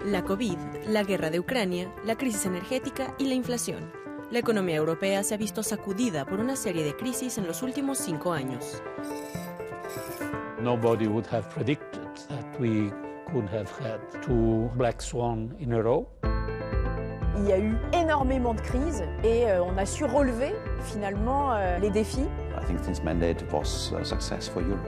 La COVID, la guerra de Ucrania, la crisis energética y la inflación. La economía europea se ha visto sacudida por una serie de crisis en los últimos 5 años. Nobody would have predicted that we could have had 2 black swans in a row. Il y a eu énormément de crises et on a su relever finalement les défis. I think this mandate was a success for Europe.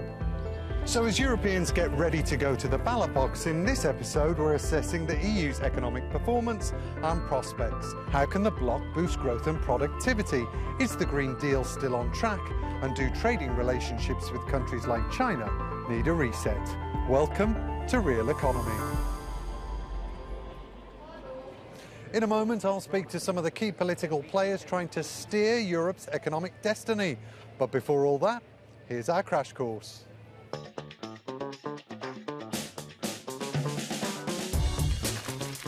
So as Europeans get ready to go to the ballot box, in this episode we're assessing the EU's economic performance and prospects. How can the bloc boost growth and productivity? Is the Green Deal still on track? And do trading relationships with countries like China need a reset? Welcome to Real Economy. In a moment, I'll speak to some of the key political players trying to steer Europe's economic destiny. But before all that, here's our crash course.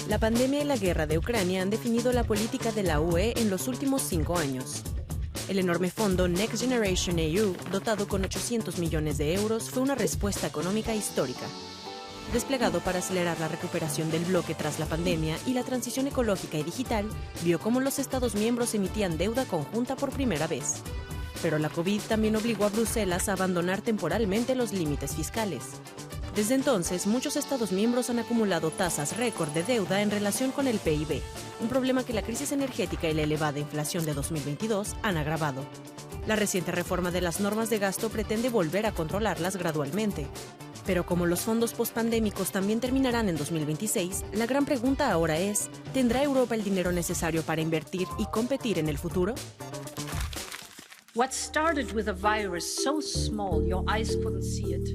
La pandemia y la guerra de Ucrania han definido la política de la UE en los últimos 5 años. El enorme fondo Next Generation EU, dotado con 800 millones de euros, fue una respuesta económica histórica. Desplegado para acelerar la recuperación del bloque tras la pandemia y la transición ecológica y digital, vio cómo los Estados miembros emitían deuda conjunta por primera vez. Pero la COVID también obligó a Bruselas a abandonar temporalmente los límites fiscales. Desde entonces, muchos Estados miembros han acumulado tasas récord de deuda en relación con el PIB, un problema que la crisis energética y la elevada inflación de 2022 han agravado. La reciente reforma de las normas de gasto pretende volver a controlarlas gradualmente. Pero como los fondos postpandémicos también terminarán en 2026, la gran pregunta ahora es, ¿tendrá Europa el dinero necesario para invertir y competir en el futuro? What started with a virus so small your eyes couldn't see it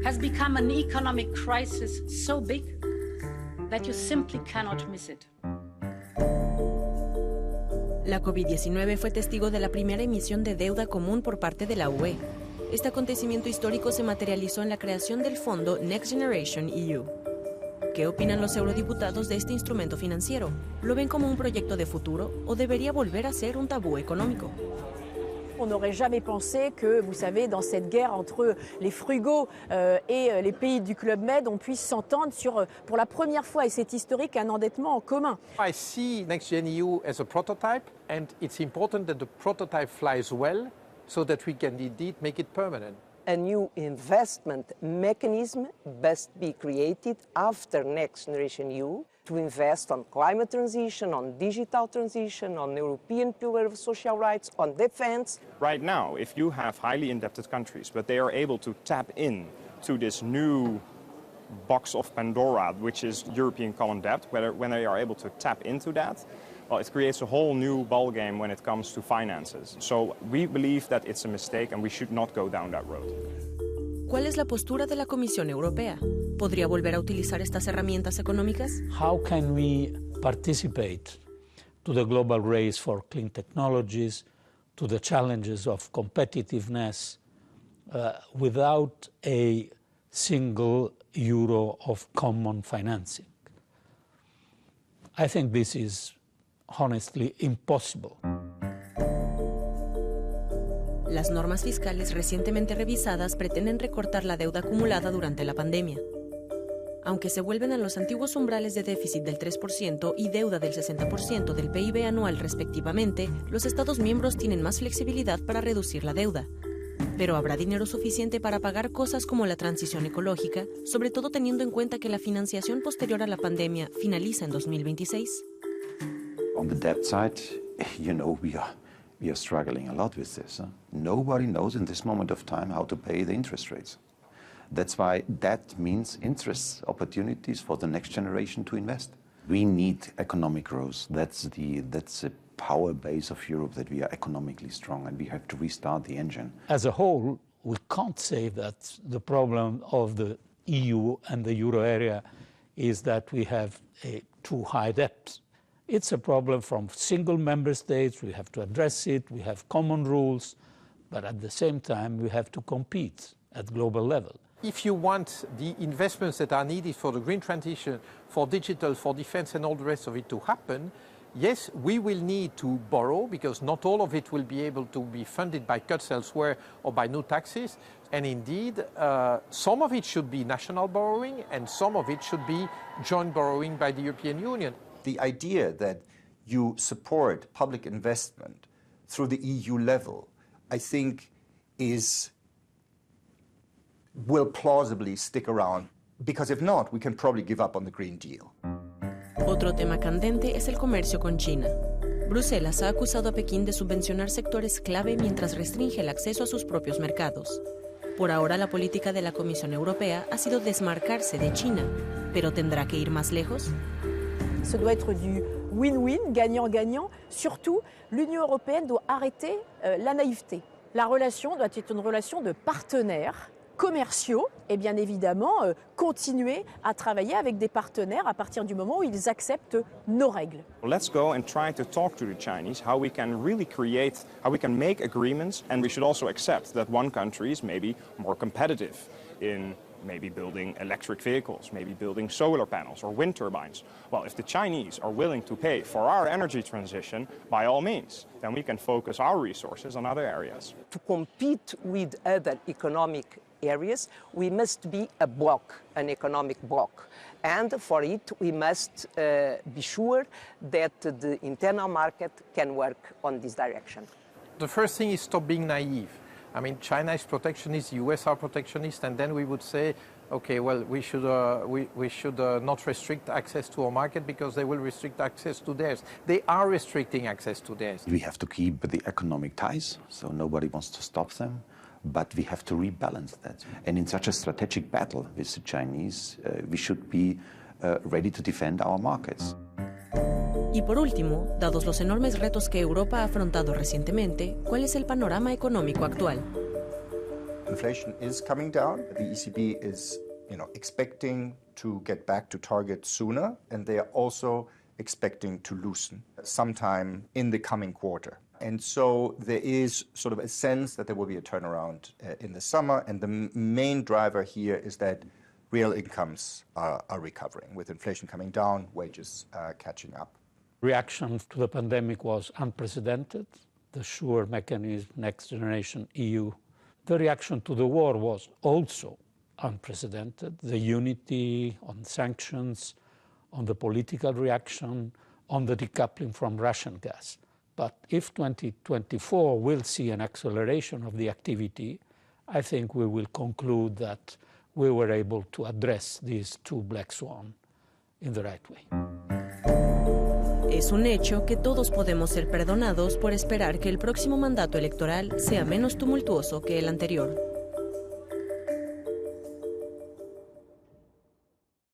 has become an economic crisis so big that you simply cannot miss it. La COVID-19 fue testigo de la primera emisión de deuda común por parte de la UE. Este acontecimiento histórico se materializó en la creación del fondo Next Generation EU. ¿Qué opinan los eurodiputados de este instrumento financiero? ¿Lo ven como un proyecto de futuro o debería volver a ser un tabú económico? On n'aurait jamais pensé que, vous savez, dans cette guerre entre les frugaux et les pays du Club Med, on puisse s'entendre sur, pour la première fois, et c'est historique, un endettement en commun. I see NextGen EU as a prototype, and it's important that the prototype flies well so that we can indeed make it permanent. A new investment mechanism must be created after Next Generation EU to invest on climate transition, on digital transition, on European pillar of social rights, on defense. Right now, if you have highly indebted countries, but they are able to tap in to this new box of Pandora, which is European common debt, when they are able to tap into that, well, it creates a whole new ballgame when it comes to finances. So we believe that it's a mistake and we should not go down that road. ¿Cuál es la postura de la Comisión Europea? ¿Podría volver a utilizar estas herramientas económicas? How can we participate to the global race for clean technologies, to the challenges of competitiveness, without a single euro of common financing? I think this is honestly impossible. Las normas fiscales recientemente revisadas pretenden recortar la deuda acumulada durante la pandemia. Aunque se vuelven a los antiguos umbrales de déficit del 3% y deuda del 60% del PIB anual respectivamente, los Estados miembros tienen más flexibilidad para reducir la deuda. Pero ¿habrá dinero suficiente para pagar cosas como la transición ecológica, sobre todo teniendo en cuenta que la financiación posterior a la pandemia finaliza en 2026? On the debt side, you know, we are struggling a lot with this. Nobody knows in this moment of time how to pay the interest rates. That's why that means interest opportunities for the next generation to invest. We need economic growth. That's the power base of Europe, that we are economically strong and we have to restart the engine. As a whole, we can't say that the problem of the EU and the euro area is that we have a too high debt. It's a problem from single member states. We have to address it. We have common rules, but at the same time, we have to compete at global level. If you want the investments that are needed for the green transition, for digital, for defense and all the rest of it to happen, yes, we will need to borrow because not all of it will be able to be funded by cuts elsewhere or by new taxes. And indeed, some of it should be national borrowing and some of it should be joint borrowing by the European Union. The idea that you support public investment through the EU level, I think, will plausibly stick around, because if not, we can probably give up on the Green Deal. Otro tema candente es el comercio con China. Bruselas ha acusado a Pekín de subvencionar sectores clave mientras restringe el acceso a sus propios mercados. Por ahora, la política de la Comisión Europea ha sido desmarcarse de China, pero ¿tendrá que ir más lejos? Ce doit être du win-win, gagnant-gagnant. Surtout, l'Union européenne doit arrêter la naïveté. La relation doit être une relation de partenaires commerciaux et bien évidemment continuer à travailler avec des partenaires à partir du moment où ils acceptent nos règles. Let's go and try to talk to the Chinese how we can really how we can make agreements, and we should also accept that one country is maybe more competitive in maybe building electric vehicles, maybe building solar panels or wind turbines. Well, if the Chinese are willing to pay for our energy transition, by all means, then we can focus our resources on other areas. To compete with other economic areas, we must be a bloc, an economic bloc. And for it, we must be sure that the internal market can work on this direction. The first thing is stop being naive. I mean, China is protectionist, the US are protectionist, and then we would say, okay, well, we should not restrict access to our market because they will restrict access to theirs. They are restricting access to theirs. We have to keep the economic ties, so nobody wants to stop them, but we have to rebalance that. And in such a strategic battle with the Chinese, we should be ready to defend our markets. Y por último, dados los enormes retos que Europa ha afrontado recientemente, ¿cuál es el panorama económico actual? Inflation is coming down. The ECB is, expecting to get back to target sooner, and they are also expecting to loosen sometime in the coming quarter. And so there is sort of a sense that there will be a turnaround in the summer, and the main driver here is that real incomes are recovering, with inflation coming down, wages catching up. Reaction to the pandemic was unprecedented. The SURE mechanism, Next Generation EU. The reaction to the war was also unprecedented. The unity on sanctions, on the political reaction, on the decoupling from Russian gas. But if 2024 will see an acceleration of the activity, I think we will conclude that we were able to address these two black swans in the right way. Es un hecho que todos podemos ser perdonados por esperar que el próximo mandato electoral sea menos tumultuoso que el anterior.